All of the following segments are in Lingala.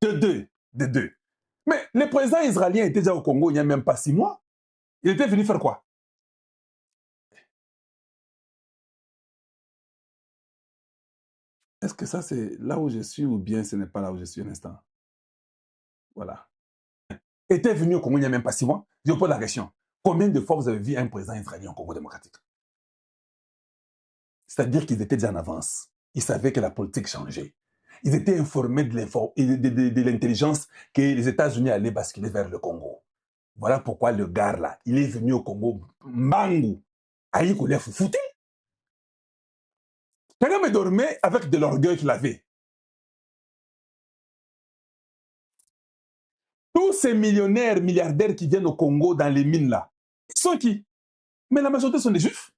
De deux. De deux. Mais le président israélien était déjà au Congo il n'y a même pas 6 mois. Il était venu faire quoi? Est-ce que ça, c'est là où je suis ou bien ce n'est pas là où je suis un instant? Voilà. Était venu au Congo il n'y a même pas 6 mois. Je vous pose la question. Combien de fois vous avez vu un président israélien au Congo démocratique? C'est-à-dire qu'ils étaient déjà en avance. Ils savaient que la politique changeait. Ils étaient informés de l'intelligence que les États-Unis allaient basculer vers le Congo. Voilà pourquoi le gars là, il est venu au Congo, Mbangu, Aïe Kolia Foufouté. Kagame dormait avec de l'orgueil qu'il avait. Tous ces millionnaires, milliardaires qui viennent au Congo dans les mines là, ils sont qui? Mais la majorité sont des juifs.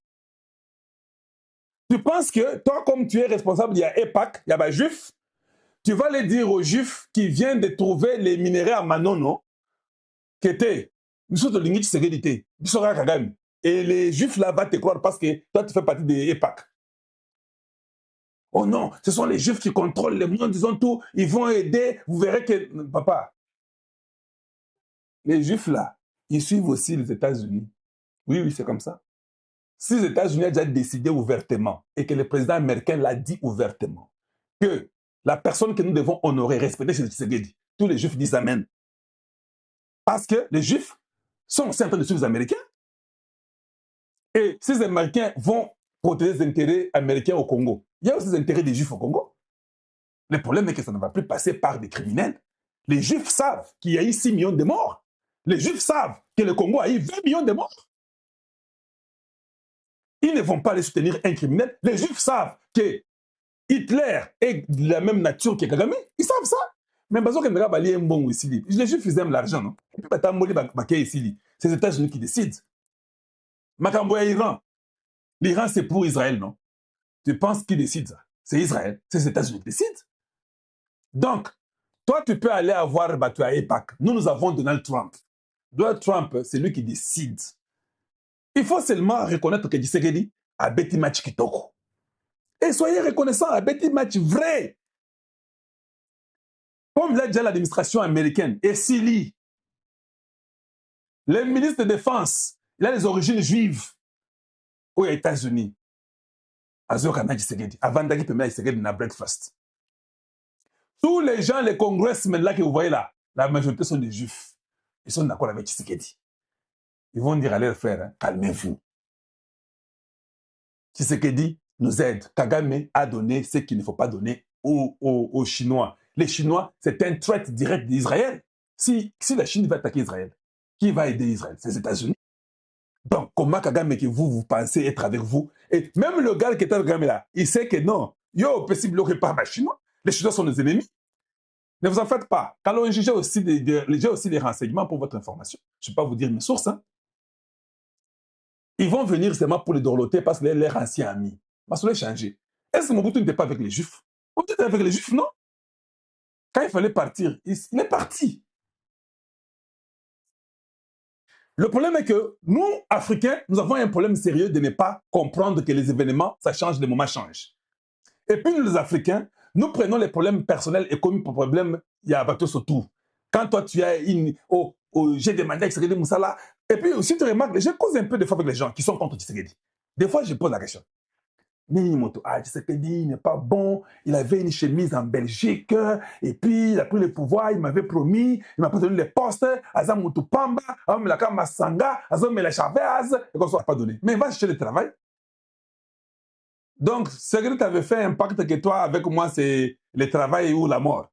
Tu penses que toi, comme tu es responsable, il y a EPAC, il y a des juifs, tu vas les dire aux juifs qui viennent de trouver les minéraux à Manono, qui étaient, nous sommes de l'Ingit Sérédité, Kagame. Et les juifs là vont te croire parce que toi, tu fais partie des EPAC. Oh non, ce sont les juifs qui contrôlent le monde, disons tout, ils vont aider, vous verrez que... Papa, les juifs là, ils suivent aussi les États-Unis. Oui, oui, c'est comme ça. Si les États-Unis ont déjà décidé ouvertement et que le président américain l'a dit ouvertement, que la personne que nous devons honorer, respecter, c'est Tshisekedi, tous les juifs disent Amen. Parce que les juifs sont aussi en train de suivre les Américains. Et ces Américains vont protéger les intérêts américains au Congo. Il y a aussi les intérêts des juifs au Congo. Le problème est que ça ne va plus passer par des criminels. Les juifs savent qu'il y a eu 6 millions de morts. Les juifs savent que le Congo a eu 20 millions de morts. Ils ne vont pas aller soutenir un criminel. Les juifs savent que Hitler est de la même nature que Kagame. Ils savent ça. Mais parce que les bon ici, les juifs ils aiment l'argent, non? C'est les États-Unis qui décident. Makamboya Iran. L'Iran c'est pour Israël, non? Tu penses qui décide ça? C'est Israël. C'est les États-Unis qui décident. Donc, toi, tu peux aller avoir battu à EPAC. Nous avons Donald Trump. Donald Trump, c'est lui qui décide. Il faut seulement reconnaître que Tshisekedi a bêti match Kitoko. Et soyez reconnaissants à bêti match vrai. Comme l'a déjà l'administration américaine, et Sili, le ministre de Défense, il a les origines juives aux États-Unis. Avant d'aller permettre à Tshisekedi na breakfast. Tous les gens, les congressmen là que vous voyez là, la majorité sont des juifs. Ils sont d'accord avec Tshisekedi. Ils vont dire à leurs frères, hein, calmez-vous. Tshisekedi nous aide. Kagame a donné ce qu'il ne faut pas donner aux Chinois. Les Chinois, c'est un threat direct d'Israël. Si la Chine va attaquer Israël, qui va aider Israël? C'est les États-Unis. Donc, comment Kagame que vous pensez être avec vous? Et même le gars qui est avec Kagame là, il sait que non, yo, possible que pas les Chinois. Les Chinois sont nos ennemis. Ne vous en faites pas. Quand j'ai aussi des renseignements pour votre information. Je ne vais pas vous dire mes sources. Hein. Ils vont venir seulement pour les dorloter parce que leurs anciens amis. Parce que changé. Est-ce que Mobutu n'était pas avec les Juifs? Mobutu était avec les Juifs, non? Quand il fallait partir, il est parti. Le problème est que nous, Africains, nous avons un problème sérieux de ne pas comprendre que les événements, ça change, les moments changent. Et puis nous, les Africains, nous prenons les problèmes personnels et comme problème, il y a bateau sur tout. Quand toi, tu as une... j'ai demandé à Tshisekedi Moussala, et puis aussi tu remarques, je cause un peu de fois avec les gens qui sont contre Tshisekedi. Des fois, je pose la question. Tshisekedi n'est pas bon, il avait une chemise en Belgique, et puis il a pris le pouvoir, il m'avait promis, il m'a pas donné les postes, Azam Moutupamba, Amelaka Massanga, Azam Mela Chavez, et qu'on ne soit pas donné. Mais il va chercher le travail. Donc, ce que tu avais fait un pacte que toi, avec moi, c'est le travail ou la mort.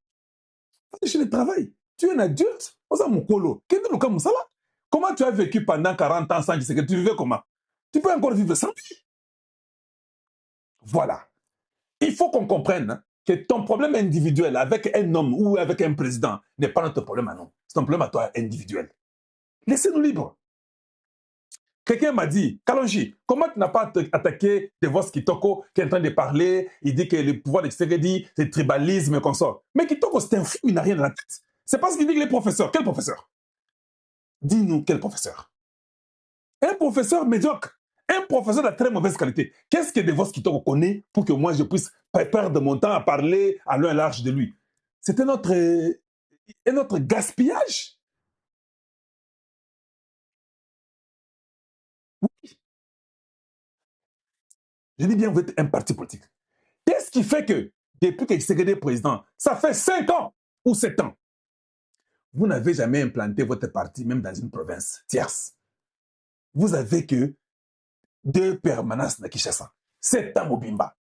Va chercher le travail. Tu es un adulte, comment tu as vécu pendant 40 ans sans Tshisekedi? Tu vivais comment? Tu peux encore vivre sans lui. Voilà. Il faut qu'on comprenne hein, que ton problème individuel avec un homme ou avec un président n'est pas notre problème à nous. C'est ton problème à toi individuel. Laissez-nous libres. Quelqu'un m'a dit, Kalonji, comment tu n'as pas attaqué Devos Kitoko qui est en train de parler, il dit que le pouvoir de Tshisekedi, c'est tribalisme et consort. Mais Kitoko, c'est un fou, il n'a rien dans la tête. C'est parce qu'il dit qu'il est professeur. Quel professeur? Dis-nous quel professeur? Un professeur médiocre. Un professeur de très mauvaise qualité. Qu'est-ce que Devos Kitoko connaît pour que moi je puisse perdre mon temps à parler à loin large de lui? C'était notre et notre gaspillage. Je dis bien, vous êtes un parti politique. Qu'est-ce qui fait que, depuis que Tshisekedi est président, ça fait 5 ans ou 7 ans, vous n'avez jamais implanté votre parti, même dans une province tierce. Vous avez que 2 permanences à Kinshasa. 7 ans au Bimba.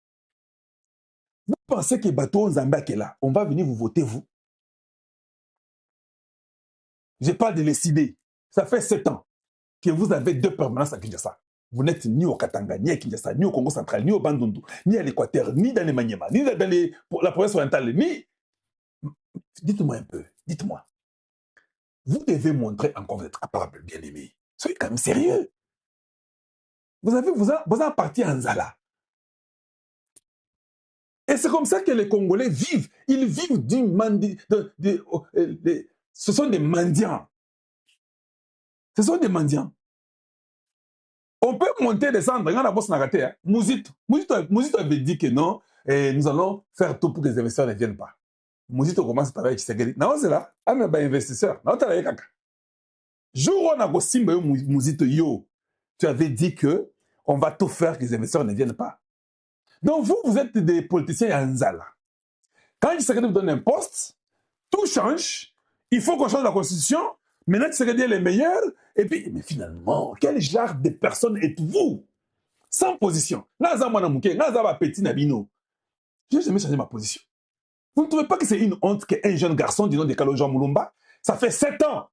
Vous pensez que Bateau Nzamba est là, on va venir vous voter, vous? Je parle de les idées. Ça fait 7 ans que vous avez 2 permanences à Kinshasa. Vous n'êtes ni au Katanga, ni à Kinshasa, ni au Congo central, ni au Bandundu, ni à l'Équateur, ni dans les Maniema, ni dans la province orientale, ni... Dites-moi un peu, dites-moi. Vous devez montrer encore votre capable, bien aimé. Soyez quand même sérieux. Vous avez parti en Zala. Et c'est comme ça que les Congolais vivent. Ils vivent ce sont des mendiants. Ce sont des mendiants. On peut monter, descendre. Regarde la bosse Nagaté. Mouzito avait dit que non, nous allons faire tout pour que les investisseurs ne viennent pas. Mouzito commence à travailler avec Tshisekedi. Non, c'est là. Ah, mais investisseur. Non, tu as kaka. Jour où on a Gosimba Mouzito, tu avais dit que on va tout faire que les investisseurs ne viennent pas. Donc vous êtes des politiciens en Zala. Quand Tshisekedi vous donne un poste, tout change. Il faut qu'on change la constitution. Maintenant, Tshisekedi est le meilleur. Et puis, mais finalement, quel genre de personne êtes-vous? Sans position. Là, je n'ai jamais changé ma position. Vous ne trouvez pas que c'est une honte qu'un jeune garçon du nom de Kalojan Moulumba, ça fait 7 ans,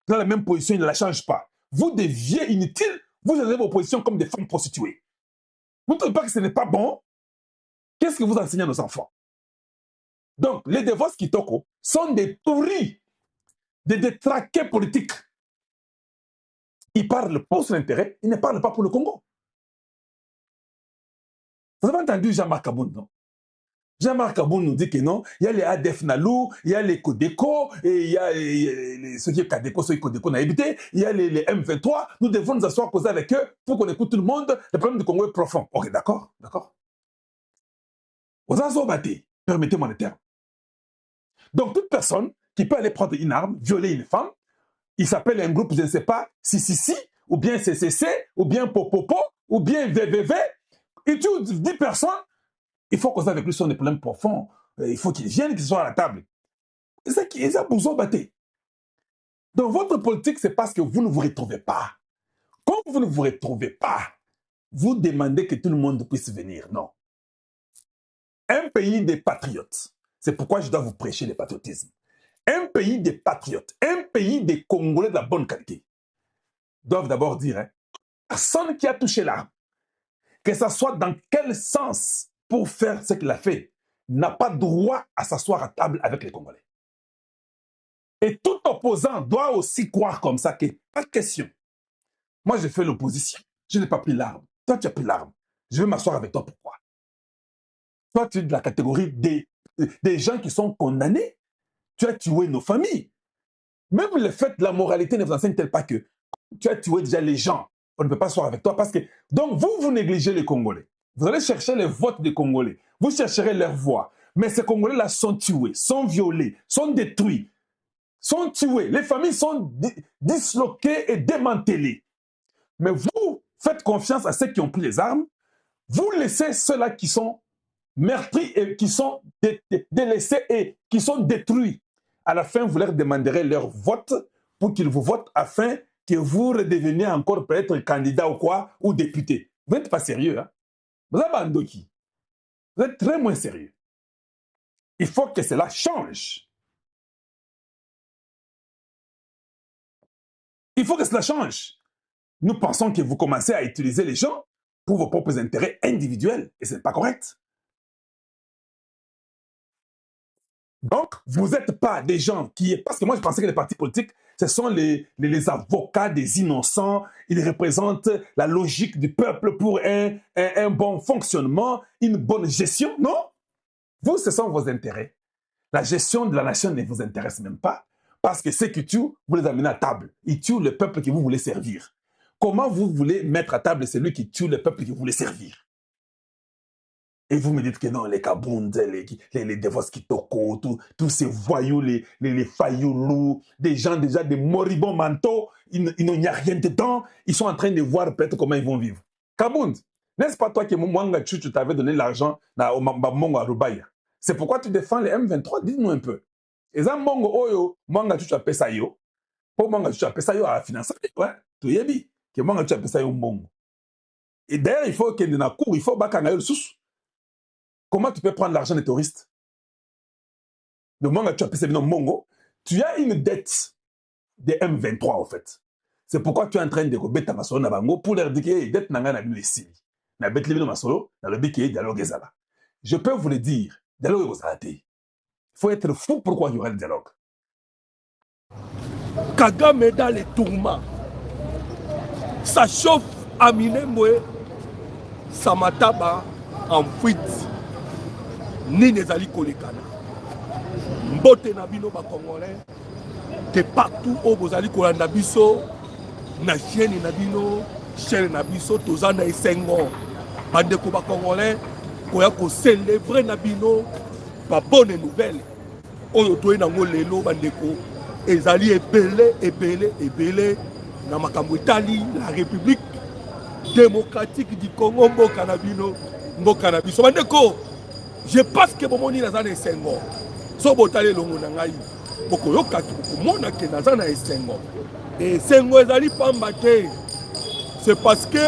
dans la même position, il ne la change pas. Vous deviez inutile, vous avez vos positions comme des femmes prostituées. Vous ne trouvez pas que ce n'est pas bon? Qu'est-ce que vous enseignez à nos enfants? Donc, les Devos Kitoko sont des touris, des détraqués politiques. Ils parlent pour son intérêt, ils ne parlent pas pour le Congo. Vous avez entendu Jean-Marc Aboun, non? Jean-Marc Aboun nous dit que non, il y a les ADF Nalou, il y a les Codeco, et il y a ceux qui sont Cadeco, ceux qui Codeco n'a habité, il y a les M23. Nous devons nous asseoir, causer avec eux pour qu'on écoute tout le monde. Le problème du Congo est profond. Ok, d'accord, d'accord. Aux Azobate, permettez-moi le terme. Donc, toute personne qui peut aller prendre une arme, violer une femme, il s'appelle un groupe, je ne sais pas, si, ou bien CCC, ou bien Popopo, ou bien VVV, et tu 10 personnes, il faut causer avec lui sur des problèmes profonds. Il faut qu'ils viennent, qu'ils soient à la table. C'est ça qu'ils ont besoin de battre. Donc, votre politique, c'est parce que vous ne vous retrouvez pas. Comme vous ne vous retrouvez pas, vous demandez que tout le monde puisse venir. Non. Un pays des patriotes. C'est pourquoi je dois vous prêcher le patriotisme. Un pays des patriotes, un pays des Congolais de la bonne qualité, doivent d'abord dire, hein, personne qui a touché l'arme, que ce soit dans quel sens pour faire ce qu'il a fait, n'a pas droit à s'asseoir à table avec les Congolais. Et tout opposant doit aussi croire comme ça que, pas de question. Moi, j'ai fait l'opposition, je n'ai pas pris l'arme. Toi, tu as pris l'arme. Je vais m'asseoir avec toi, pourquoi? Toi, tu es de la catégorie des gens qui sont condamnés. Tu as tué nos familles. Même le fait de la moralité ne vous enseigne-t-elle pas que tu as tué déjà les gens? On ne peut pas s'asseoir avec toi parce que... Donc, vous négligez les Congolais. Vous allez chercher les votes des Congolais. Vous chercherez leur voix. Mais ces Congolais-là sont tués, sont violés, sont détruits, sont tués. Les familles sont disloquées et démantelées. Mais vous faites confiance à ceux qui ont pris les armes. Vous laissez ceux-là qui sont meurtris et qui sont délaissés et qui sont détruits. À la fin, vous leur demanderez leur vote pour qu'ils vous votent afin que vous redeveniez encore peut-être candidat ou quoi, ou député. Vous n'êtes pas sérieux, hein? Vous avez un doki. Vous êtes très moins sérieux. Il faut que cela change. Il faut que cela change. Nous pensons que vous commencez à utiliser les gens pour vos propres intérêts individuels et ce n'est pas correct. Donc, vous n'êtes pas des gens qui... Parce que moi, je pensais que les partis politiques, ce sont les avocats des innocents. Ils représentent la logique du peuple pour un bon fonctionnement, une bonne gestion. Non. Vous, ce sont vos intérêts. La gestion de la nation ne vous intéresse même pas. Parce que ceux qui tuent, vous les amenez à table. Ils tuent le peuple que vous voulez servir. Comment vous voulez mettre à table celui qui tue le peuple que vous voulez servir? Et vous me dites que non, les Kabondes, les Devos Kitoko, tous ces voyous, les fayoulous, des gens déjà, des moribonds mentaux, il n'y a rien dedans. Ils sont en train de voir peut-être comment ils vont vivre. Kabound, n'est-ce pas toi qui Mwanga tu t'avais donné l'argent au Mongo à Rubaya? C'est pourquoi tu défends les M23? Dis-nous un peu. Et ça, Mongo Oyo, Mwanga tu as payé ça yo. Pour Mwanga tu as payé ça yo à financer. Ouais, tu y es dit. Que Mwanga tu as payé ça yo Mongo. Et d'ailleurs, il faut qu'il y ait un cours, il faut bakanga yo le sous. Comment tu peux prendre l'argent des touristes? Le Mongo, tu as payé Mongo. Tu as une dette des M23 en fait. C'est pourquoi tu es en train de rebêter ta masolo na bango pour leur dire que dette n'a pas de sili. Na bête le masolo, na le bique dialogue ezala. Je peux vous le dire, dialogue ezala te. Il faut être fou pourquoi il y aura le dialogue. Kagame dans les tourments. Ça chauffe Amine Moué, Samataba en fuite. Ni nezali kolekana. Mbote na bino ba Congolais. De partout où vous allez kolanda biso, na chaîne na bino, chaîne na biso, tozana esengo. Bande ko ba Congolais, koya ko célébrer na bino, ba bonne nouvelle. Oyo toye na ngolelo bandeko, ezali ebele na makambo Italie, la République démocratique du Congo mboka na bino, mboka na biso. Bandeko, je pense que bomoni nazana esengo. So botale longo na ngai. Boko yokaki boko mona ke nazana esengo. Et esengo ezali pamba te. C'est parce que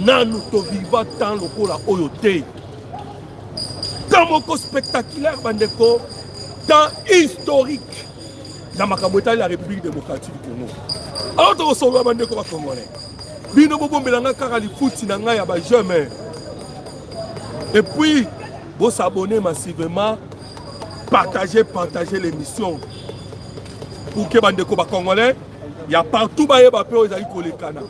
nanu to viva tant lokola oyo te. Tant moko spectaculaire bandeko, tant historique. Dans makambo Italie, la République démocratique du Congo. Alors to solo bandeko ba Congolais. Bino bobo melanga kaka li futi na ngai ya ba jamais. Et puis, vous s'abonnez massivement, partagez l'émission. Pour que bande ko ba Congolais, il y a partout ba yeba pe ozali kolekana.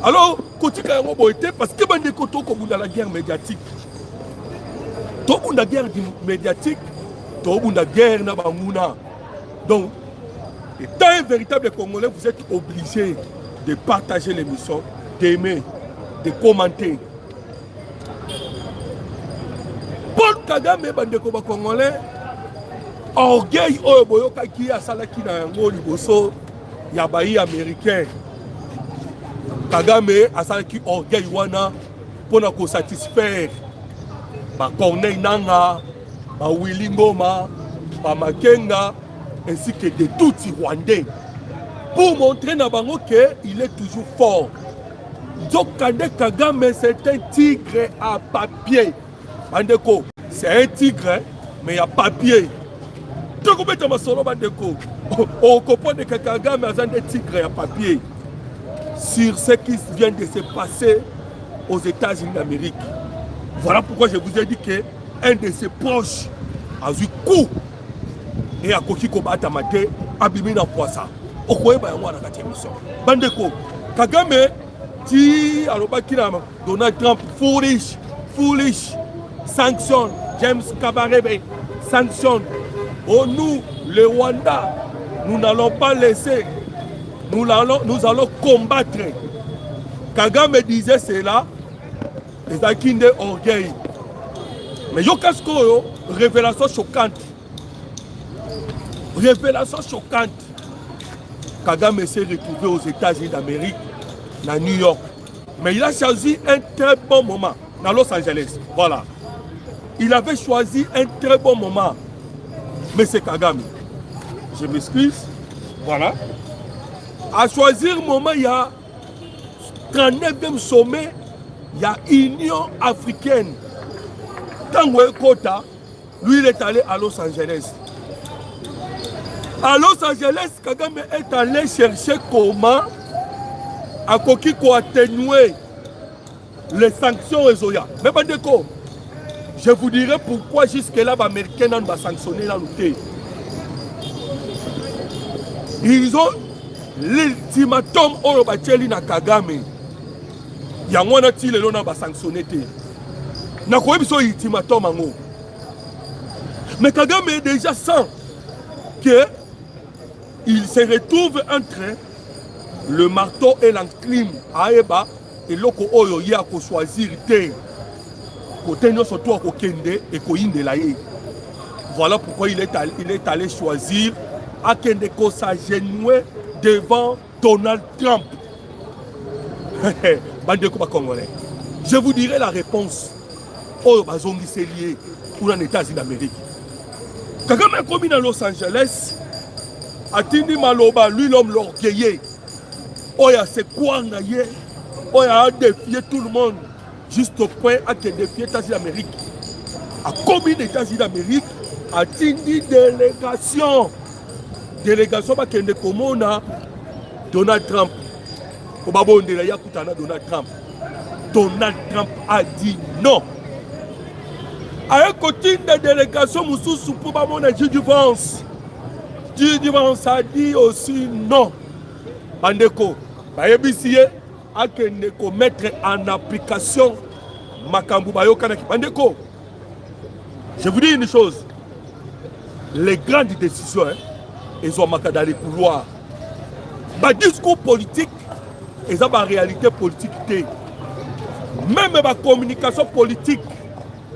Alors, kotika yango boité parce que bande ko to ko bunda la guerre médiatique. To bunda guerre médiatique, to bunda guerre na banguna. Donc, étant un véritable Congolais, vous êtes obligé de partager l'émission, d'aimer, de commenter. Paul Kagame bandeko ba Congolais, orgueil oyo boyoka ki asalaki na yango liboso ya bayi américain. Kagame asalaki orgueil wana pona ko satisfaire ba Corneille Nanga, ba Willy Ngoma, ba Makenga ainsi que de tout Rwandais pour montrer na bango que il est toujours fort. Zokande Kagame c'est un tigre à papier. Bandeko, c'est un tigre, mais il y a papier. Tu comprends ma solo bandeko? On comprend que Kagame a un tigre à papier sur ce qui vient de se passer aux États-Unis d'Amérique. Voilà pourquoi je vous ai dit que un de ses proches a eu coup et a koki kobata mate abimi na poisa. Okoyeba yango na kati émission. Bandeko, Kagame ti alobaki na Donald Trump foolish. Sanctionne, James Kabarebe, sanctionne. Oh, nous, le Rwanda, nous n'allons pas laisser. Nous allons combattre. Kagame disait cela, les Akinde orgueil. Mais Yokasko, révélation choquante. Révélation choquante. Kagame s'est retrouvé aux États-Unis d'Amérique, à New York. Mais il a choisi un très bon moment. Dans Los Angeles, voilà. Il avait choisi un très bon moment. Mais c'est Kagame. Je m'excuse. Voilà. À choisir le moment, il y a 39e sommet, il y a Union africaine. Tango Kota, lui, il est allé à Los Angeles. À Los Angeles, Kagame est allé chercher comment à Kokiko atténuer les sanctions aux Oya. Mais bandeko, je vous dirai pourquoi jusque-là, les Américains n'ont pas sanctionné la lutte. Ils ont l'ultimatum au Bacheli na Kagame. Il y a un qui n'a pas sanctionné. Il y a un ultimatum. Mais Kagame est déjà sans qu'il se retrouve entre le marteau et l'enclume. Aeba. Et loko oyo ya ko choisir te. côté nous surtout à Kende et Koindelaye. Voilà pourquoi il est allé choisir à Kende ko s'agenouer devant Donald Trump. Congolais. Je vous dirai la réponse. Oh, Bazongi c'est lié ou en États-Unis d'Amérique. Kagame a commis dans Los Angeles, Atindi Maloba, lui l'homme l'orgueillé. Oh, c'est quoi naïe? Oh, il a défié tout le monde, juste au point à qu'il défié les États-Unis d'Amérique. A commis les États-Unis d'Amérique, Atindi délégation. Délégation, bah, qu'il y a Donald Trump. Au Babon de la Yakutana, Donald Trump. Donald Trump a dit non. À un côté de délégation, Moussou pour mon J.D. Vance. J.D. Vance a dit aussi non. Bandeko, Bayebisiye, a que mettre en application Makambu Bayo Kanaki. Bandeko, je vous dis une chose. Les grandes décisions, ils ont marqué dans les couloirs. Le discours politique, ils ont la réalité politique. Même la communication politique,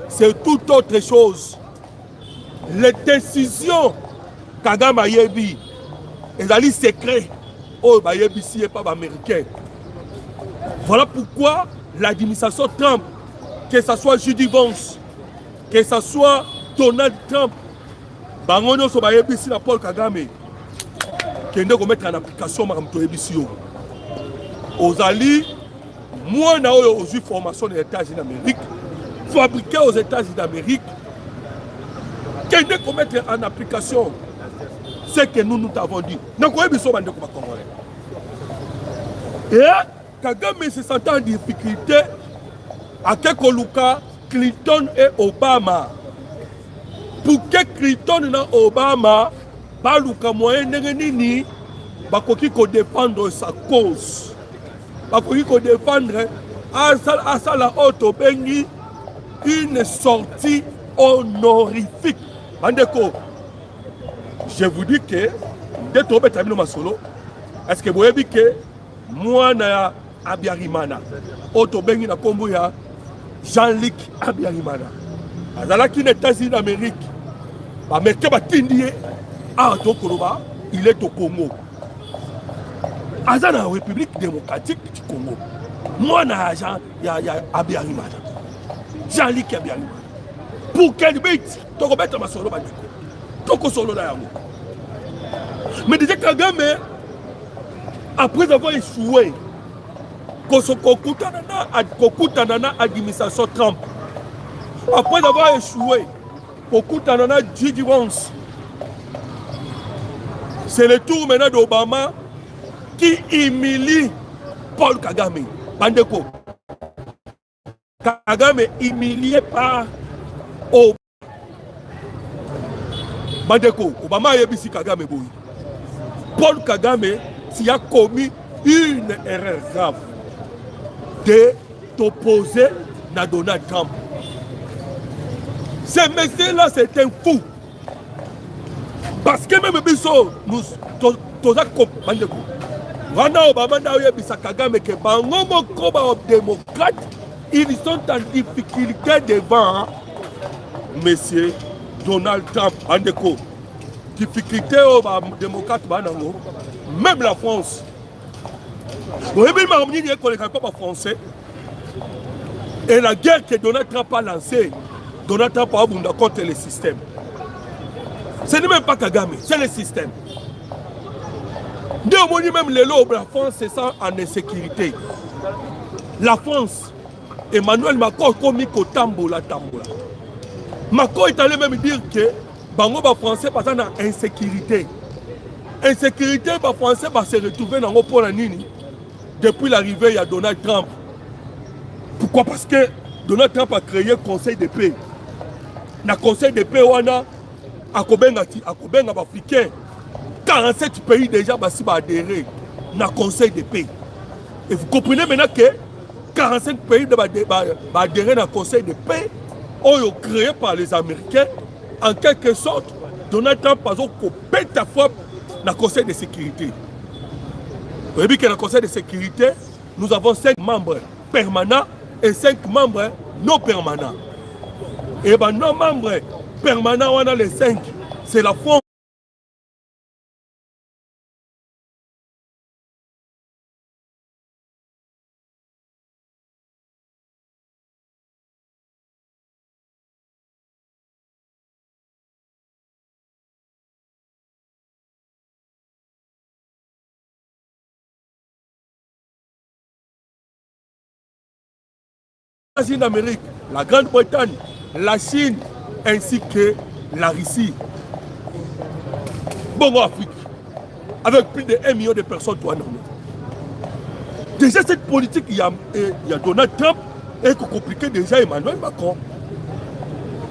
c'est toute autre chose. Les décisions Kagame Ayebi, ils ont secret. Oh, Ayebi, si n'est pas américain. Voilà pourquoi l'administration Trump, que ce soit J.D. Vance, que ce soit Donald Trump, Bangono so Ayebi, si la Paul Kagame, qui est mettre en application Maramto Ebisio. Aux alliés, moi, j'ai eu formation aux États-Unis d'Amérique, fabriqué aux États-Unis d'Amérique, qui est mettre en application ce que nous avons dit. Donc, nous sommes Congolais. Et Kagame se sentant en difficulté à Kekoluka, Clinton et Obama. Pour que Clinton et Obama, Baluka moyen nini, bakoki ko défendre sa cause. Bakoki ko défendre à la haute bengi une sortie honorifique. Bandeko, je vous dis que dès que vous avez masolo, est-ce que vous avez dit que moi na Abiyarimana, haute bengi na kombo ya Jean-Luc Abiyarimana. Azalaki les États-Unis d'Amérique. Ba meke batindie ah Tokoloba, il est au Congo. Azana République démocratique du Congo. Moi na agent ya Abiyarimana. Jean-Luc Abiyarimana. Pour quel but? Toko beta masolo bandeko. Toko solo na yango. Mais déjà Kagame, après avoir échoué, kokutana na administration Trump. Après avoir échoué, kokutana na J.D. Vance. C'est le tour maintenant d'Obama qui humilie Paul Kagame. Bandeko. Kagame humilié par Obama. Bandeko. Obama a yébisi Kagame boy. Paul Kagame s'y a commis une erreur grave de t'opposer à Donald Trump. Ce monsieur-là, c'est un fou. Parce que même Bisso, nous, tous Bandeko. Wana Obama n'a eu bisa Kagame que bango moko démocrate, ils sont en difficulté devant monsieur Donald Trump. Bandeko. Difficulté aux démocrates, même la France. Vous avez vu les français. Et la guerre que Donald Trump a lancée, Donald Trump a abondé contre le système. Ce n'est même pas Kagame, c'est le système. Même les lots, la France se sent en insécurité. La France, Emmanuel Macron commis au tambola. Macron est allé même dire que Bango ba français pas en insécurité. Insécurité ba français va se retrouver dans pour la nini depuis l'arrivée de Donald Trump. Pourquoi? Parce que Donald Trump a créé un conseil de paix. Dans le conseil de paix wana akobenga africain 47 pays déjà basi ba adhérer dans le conseil de paix. Et vous comprenez maintenant que 45 pays ba adhérer dans le conseil de paix ont créé par les Américains. En quelque sorte, Donald Trump a pété à frappe dans le Conseil de sécurité. Vous avez vu que dans le Conseil de sécurité, nous avons 5 membres permanents et 5 membres non permanents. Et ben non membre permanent on a les 5, c'est la forme en Amérique, la Grande-Bretagne, la Chine ainsi que la Russie. Bon, Afrique, avec plus de 1 million de personnes, toi, non. Déjà, cette politique, il y a Donald Trump et compliqué déjà Emmanuel Macron.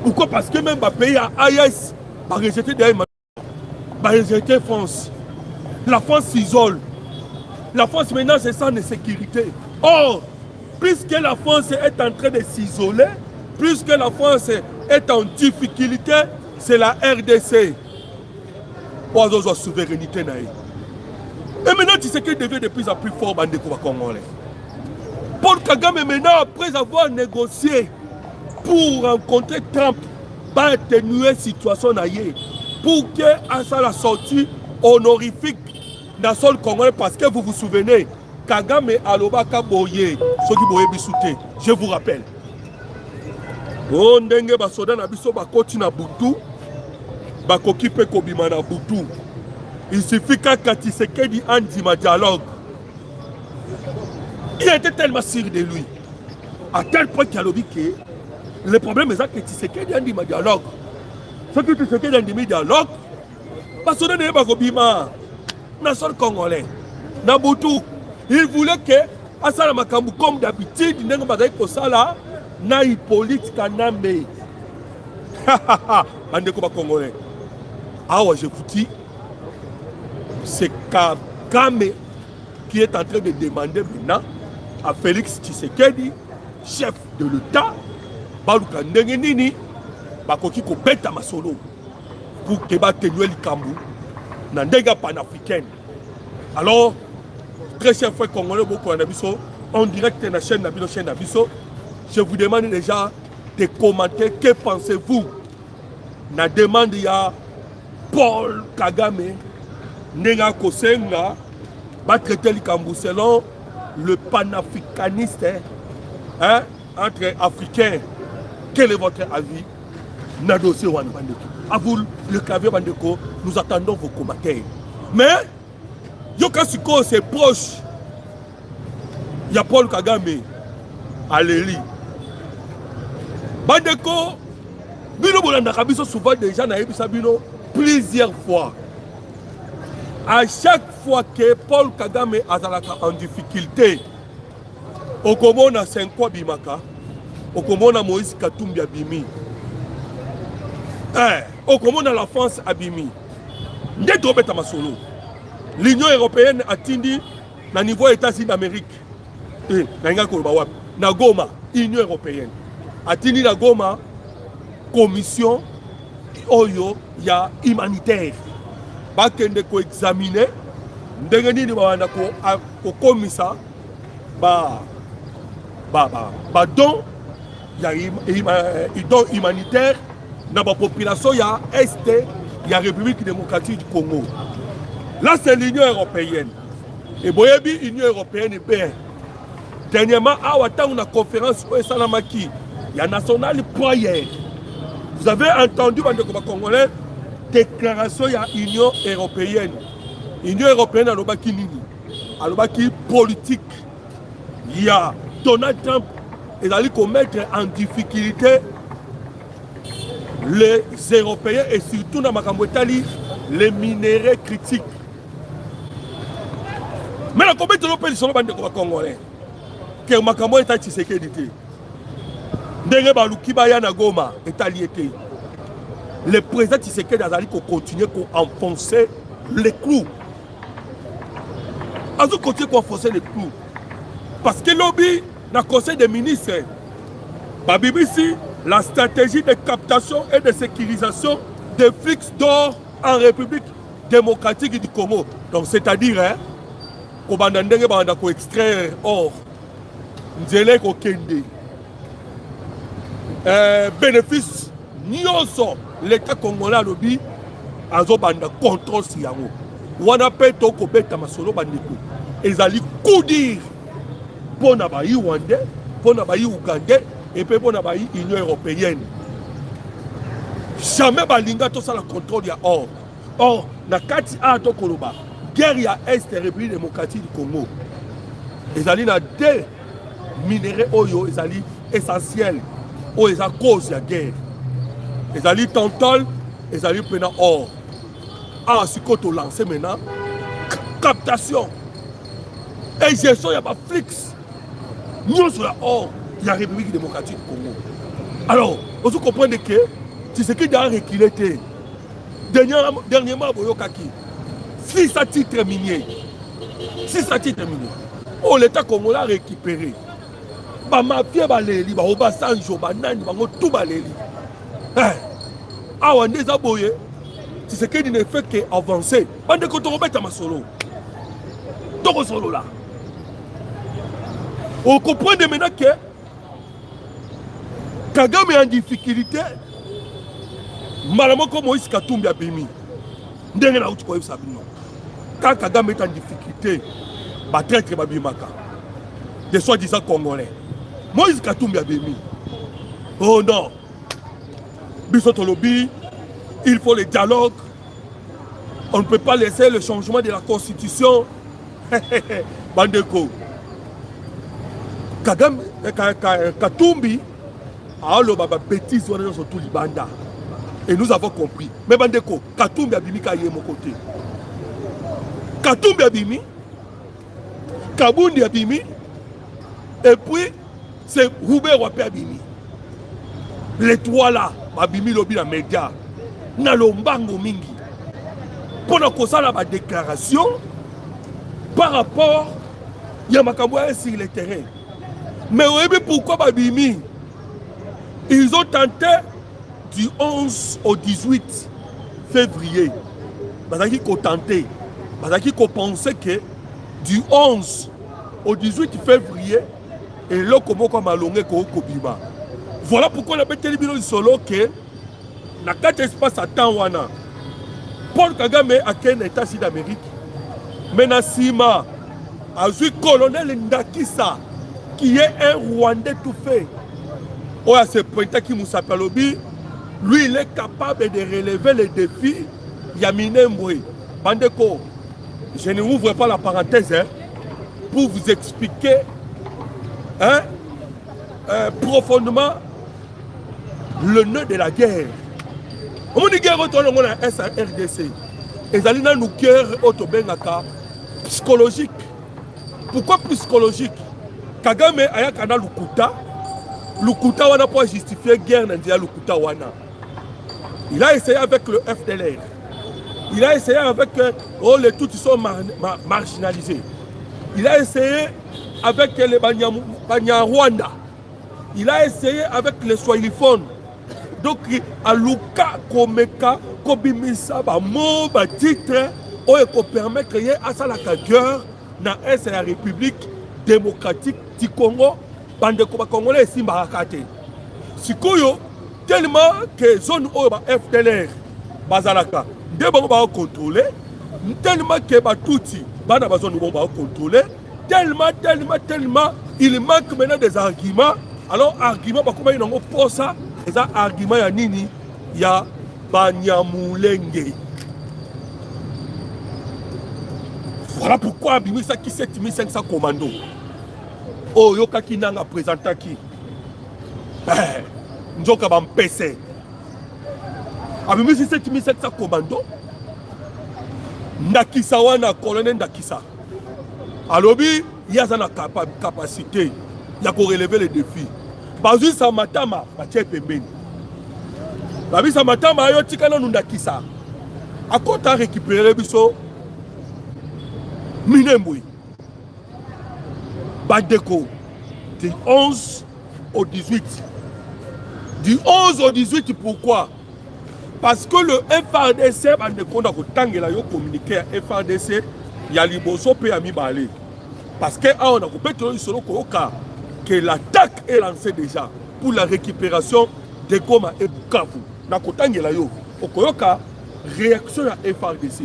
Pourquoi? Parce que même le pays à AIS va rejeter Emmanuel, va rejeter France. La France s'isole. La France maintenant, c'est sans sécurité. Or, puisque la France est en train de s'isoler, puisque la France est en difficulté, c'est la RDC. Pour avoir la souveraineté. Et maintenant, tu sais qu'il devient de plus en plus fort dans le Congolais. Paul Kagame, maintenant, après avoir négocié pour rencontrer Trump, va atténuer la situation pour qu'à ça la sortie honorifique dans le sol congolais, parce que vous vous souvenez, Kagame alobaka boye soki boye bisouté, je vous rappelle. Ndenge basoda na biso bakoti na butu, bakoki pe kobima na butu. Il suffit qu'à Tshisekedi andima dialogue. Il était tellement sûr de lui, à tel point qu'il a dit que le problème est que Tshisekedi andima dialogue. Ce que Tshisekedi andima dialogue, basoda ne bakobima na sol congolais, na butu. Il voulait que Asala Makambu, comme d'habitude, n'ait pas de ça na Hippolyte Kanambe. Bandeko Congolais. Ah ouais, je vous dis, c'est Kagame qui est en train de demander maintenant à Félix Tshisekedi, chef de l'État, Baluka Ndengenini, Bakoki Kobeta Masolo, pour que Batenue Likambu, Nandega panafricaine. Alors, très cher frère congolais, beaucoup en direct dans la chaîne Nabiso, je vous demande déjà de commenter. Que pensez-vous? La demande il y a Paul Kagame, Nenga Kosenga, va traiter le Cambou selon le panafricaniste entre Africains. Quel est votre avis? Nadossé Wan Bandeko. À vous, le clavier Bandeko, nous attendons vos commentaires. Mais, Yokasuko, c'est proche. Il y a Paul Kagame à l'Eli. Bandeko, Bino Bolandaka biso souvent déjà na yebisa bino plusieurs fois. À chaque fois que Paul Kagame azalaka en difficulté, okomona Senkwa Bimaka, okomona Moïse Katumbi abimi. Okomona la France abimi. Ndeto beta masolo. L'Union européenne a tindi na niveau États-Unis d'Amérique. Na Goma, Union européenne. A tindi na Goma, commission oyo ya humanitaire. Bakende ko examiner ndenge nini bawanda ko komisa ba don ya don humanitaire na ba population ya Est ya République démocratique du Congo. Là, c'est l'Union européenne. Et Boyebi, l'Union européenne est bien. Dernièrement, à une conférence au Salamaki, il y a National Prayer. Vous avez entendu, Congolais, déclaration de l'Union européenne. L'Union européenne a l'obaki nini. A l'obaki politique. Il y a Donald Trump et d'aller mettre en difficulté les Européens et surtout dans Makambotali, les minéraux critiques. Mais la combien de l'opération sur le bande de Congolais que Makambo est à Tshisekedi. Ndenge baluki baya na Goma est allié. Le président Tshisekedi a continué à enfoncer les clous. A continué à enfoncer les clous. Parce que lobby dans le conseil des ministres, BBC, la stratégie de captation et de sécurisation des flux d'or en République démocratique du Congo. Donc c'est-à-dire, qu'on va extraire or, bénéfice nyonso l'état congolais alobi azobanda contrôle sur yango wana pe tokobeta masolo bandeko ezali kudir mpona bayi rwandais mpona bayi ougandais et mpe mpona bayi union européenne jamais balinga tosala contrôle ya or na kati a tokoloba guerre ya est république démocratique du Congo ezali na deux minéraux oyo ezali essentiel oyo eza cause ya guerre ezali tantale ezali pena or sikoyo tolance maintenant captation et gestion ya baflix nyonso ya or ya république démocratique du Congo. Alors ozo comprendre que Tshisekedi a reculé te dernièrement boyokaki 600 titres miniers oh l'état congolais a récupéré bamafia baleli baobasanjo banani bango tout baleli awa nde eza boye Tshisekedi ne fait que avancer bandeko tokobeta masolo tokosolola on comprend maintenant que Kagame est en difficulté mbala moko Moïse Katumbi abimi ndenge na uti koyebisa bino quand Kagame est en difficulté batraître babimaka de soi-disant congolais Moïse Katumbi abimi oh non biso tolobi il faut le dialogue on ne peut pas laisser le changement de la constitution bandeko Kagame Katumbi aloba ba bêtise wana nyonso tout libanda et nous avons compris mais bandeko Katumbi abimi ka ye mon côté Katumbi abimi Kabundi abimi et puis c'est Robert Wape abimi les trois là babimi lobi na média na lombango mingi pour na kosala ba déclaration par rapport ya makambo sur le terrain mais oui pourquoi babimi ils ont tenté du 11 au 18 février bazaki ko tenté bazaki ko penser que du 11 au 18 février et là comment comme malongé ko kobima voilà pourquoi la bête libino solo que na quatre espace à temps wana Paul Kagame a quel état sud-Amérique mais na sima azui colonel Ndakisa qui est un Rwandais tout fait oh à ce point qui Moussa Palobi lui il est capable de relever les défis Yaminembwe bandeko je ne ouvre pas la parenthèse pour vous expliquer profondément le nœud de la guerre. On dit guerre autour de la SRDC. Et ça nous nous guerre psychologique. Pourquoi psychologique? Kagame aya kana Lukuta wana pour justifier guerre dans Lukuta wana. Il a essayé avec le FDLR. Il a essayé avec les tout ils sont marginalisés. Il a essayé avec les Banyarwanda. Il a essayé avec les Swahiliphones. Donc, à Luka, Komeka, Kobimisa, Bamo, titre, on peut permettre à la guerre dans la République démocratique du Congo, bande de Congolais, Simbarakate. Sikoyo, tellement que zone FDLR, Bazalaka, de bon va contrôler, tellement que Batouti, Bana zone va contrôler, tellement, il manque maintenant des arguments. Alors, argument, comment ils ont pour ça? Et ça, argument, il y a nini, il y a Banyamulenge. Voilà pourquoi Abimi ça qui 7500 commandos. Oh, yoka ki nanga présentant qui? Njoka bam PC. Abimi 7500 commandos. Ndakisa wana colonel Ndakisa. Alobi, il y a une capacité. Il y a qu'on relever les défis. Bazu Samatama, Baché Pembeni. Babi Samatama, yo tikana Ndakisa. A quoi t'as récupéré biso? Minembwe. Badeko. Du 11 au 18. Du 11 au 18, pourquoi? Parce que le FRDC, Badeko, n'a pas communiqué à FRDC, il y a Liboso pe ami balé. Parce que on a coupé tout solo que l'attaque est lancée déjà pour la récupération de Goma et Bukavu. na kotangela yo okoyoka réaction ya FRDC.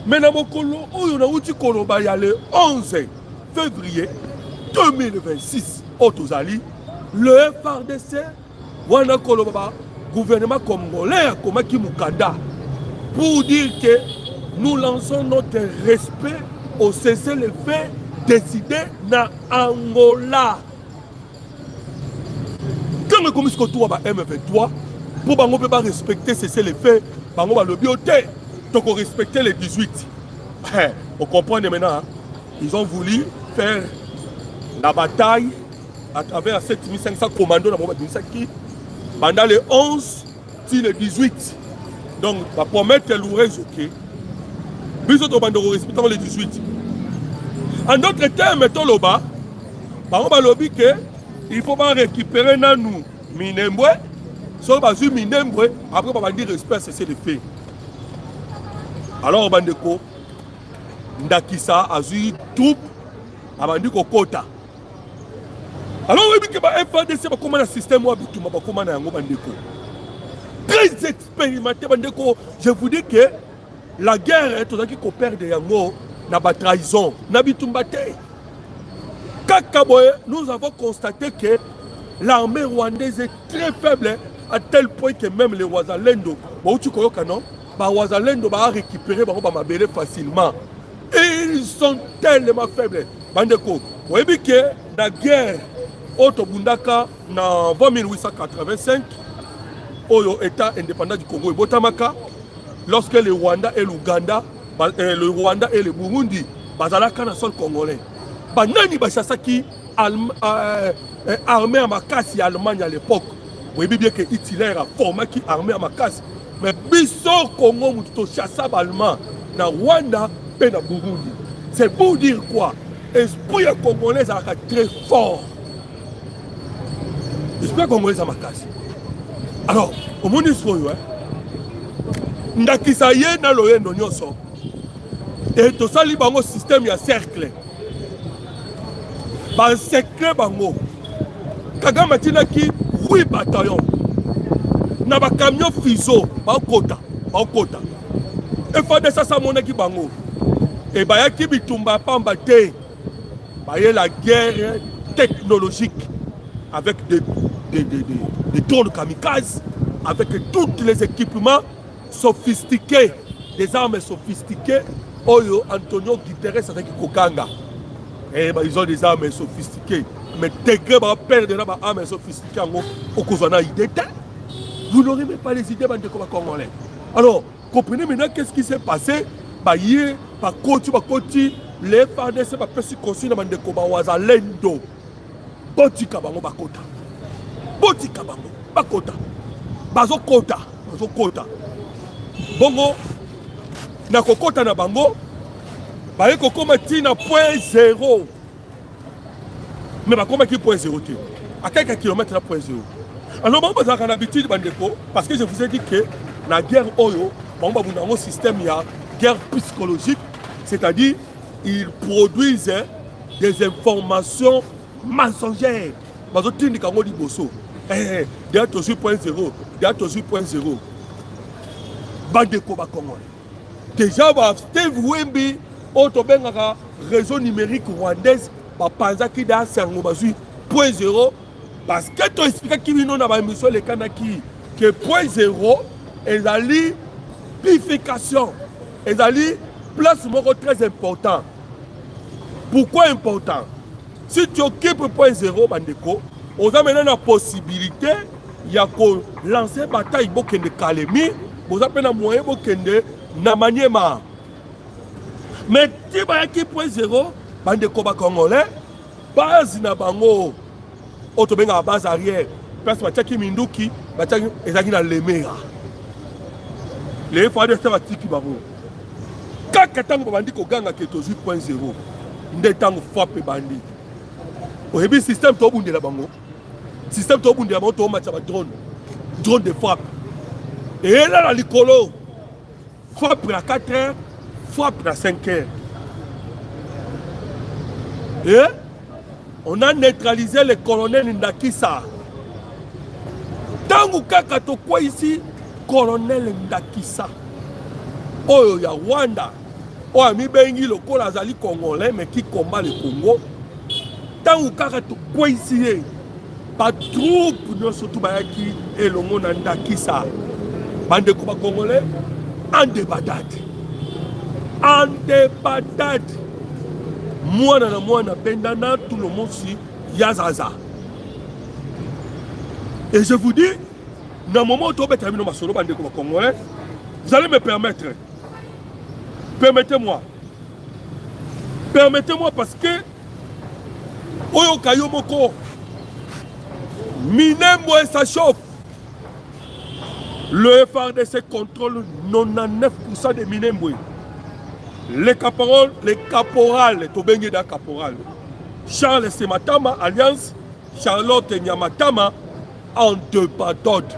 Mais na mokolo oyo na uti koloba ya le 11 février 2026 otozali le FRDC wana koloba gouvernement congolais akomaki mukanda pour dire que nous lançons notre respect au cessez-le-feu décidé na Angola. Quand on commence à trouver M23, pour bango peut pas respecter cessez-le-feu, bango va le bioter, donc on respecter les 18. On comprend maintenant, ils ont voulu faire la bataille à travers 7500 commandos dans le pendant les 11 till les 18. Donc, va promettre l'oreille, ok. Puis, on va respecter les 18. En d'autres termes, mettons le bas, on va lobby que il faut pas récupérer nous Minembwe, sauf que Minembwe, après on va dire respect, c'est le fait. Alors, on va dire que Ndakisa a eu troupe, on va dire que quota. Alors, on va dire que FADC va commander un système où va commander un bandeko. Très expérimenté, bandeko. Je vous dis que la guerre est tout ce qui coopère de Yango. Na ba trahison, na bitumbate. Kakaboye, nous avons constaté que l'armée rwandaise est très faible à tel point que même les Wazalendo, Wazalendo va récupérer Mabele facilement. Et ils sont tellement faibles. Bandeko, vous voyez que la guerre Otobundaka en 1885, au État indépendant du Congo et Botamaka, lorsque le Rwanda et l'Ouganda le Rwanda et le Burundi, bazalaka na sol congolais. Banani bachasaki armée à Makassi Allemagne à l'époque. Vous voyez bien que Hitler a formé armée à Makassi. Mais biso Congo muto chassa allemand na Rwanda et na Burundi. C'est pour dire quoi? L'esprit congolais est très fort. L'esprit congolais à Makassi. Alors, au monde israélien, ndakisa ye na loyendo nyonso. Et tout ça, il y a un système de cercle. Un secret, Kagame a dit 8 bataillons. Il y a un camion Fizo, un quota. Et il faut que ça soit mon équipe. Et il y a qui bitumba pamba te. Il y a la guerre technologique avec des drones kamikazes, avec tous les équipements sophistiqués, des armes sophistiquées. Oyo Antonio Guterres avec Kokanga. Et ils ont des armes sophistiquées. Mais Tégré va perdre des armes sophistiquées au Kozana idée. Vous n'aurez même pas les idées de Congolais. Alors, comprenez maintenant qu'est-ce qui s'est passé. Par Koti, les FARDC va percer construire dans le Kobawaza Lendo. Botika Bango Bakota. Botika Bango Bakota. Bazo Kota. Bongo. Na kokota na bango baye kokoma tina point 0 mais bakoma ki point 0 à quelques kilomètres na point 0. Alors bon bazaka na habitude bandeko parce que je vous ai dit que la guerre oyo bon ba bunango système ya guerre psychologique, c'est-à-dire ils produisent des informations mensongères bazo tindi kango liboso dia to 0.0 dia to 0.0 bandeko ba Congolais. Déjà, Steve Wimbi, autobengaka réseau numérique rwandaise, Panza qui dans 0.0, parce que tu expliques qui vient dans la émission les Kanaki, que 0.0 est la lification, est la place très important. Pourquoi important? Si tu occupes 0.0, Bandeko, on a maintenant la possibilité, il y a qu'on lancer une bataille de Kalemi, vous avez un moyen de na maniema. Mais si vous avez 0.0, bande koba congolais, base na bango, autobenga base arrière, parce que tchaki minduki, bataki ezaki na lemera. Les FADC va tiki bango. Kaka tango bandi ko ganga ke to 0.0, nde tango frappe bandi. Oyebi système to bundela bango. Système to bundela bango to matcha ba drone de frappe. Et là la likolo frappe à 4 heures, frappe à 5 heures. Et on a neutralisé le colonel Ndakisa. Tant que kaka to quoi ici, colonel Ndakisa oyo ya Rwanda oyo amibengi lokola azali congolais mais qui combat le Congo tango kaka tokweyisi ye batroupe nyonso tu bayaki elongo na Ndakisa bandeko bacongolais en débandade mwana na mwana pendana tout le monde si yazaza. Et je vous dis, dans le moment où vous terminé ma solo bande congolais, vous allez me permettre. Permettez-moi parce que Oyo Kayomoko Minembwe ça chauffe. Le FARDC contrôle 99% de Minembwe. Les caporales, Tobengue da caporal. Charles Sematama, Alliance, Charlotte Nyamatama, en deux patates.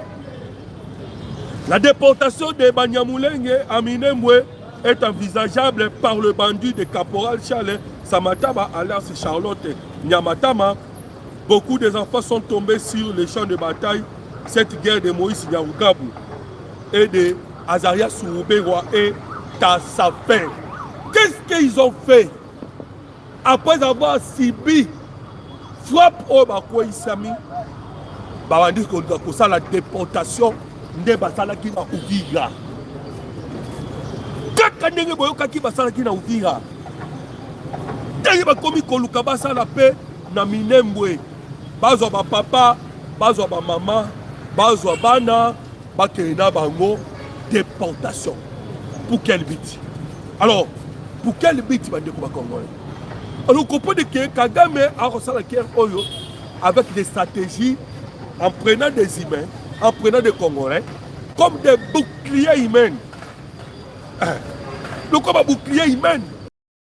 La déportation de Banyamulenge à Minembwe est envisageable par le bandit de caporal Charles Samatama, alias Charlotte Nyamatama. Beaucoup des enfants sont tombés sur les champs de bataille. Cette guerre de Moïse Nyarugabu et de Azaria Souroubewa est à sa fin. Qu'est-ce qu'ils ont fait après avoir subi frappe au Bakwa Isami? Babandi ko ça la déportation de basala ki na Uvira. Kaka ndenge boyoka ki basala ki na Uvira. Tangi bakomi koluka basala pe na Minembwe. Bazwa ba papa, bazwa ba mama, bazwa bana, bakena bango déportation. Pour quel but? Alors, pour quel but bandeko ba Congolais? Alors, on comprend que Kagame a reçu la guerre avec des stratégies en prenant des humains, en prenant des Congolais, comme des boucliers humains. Le combat bouclier humain,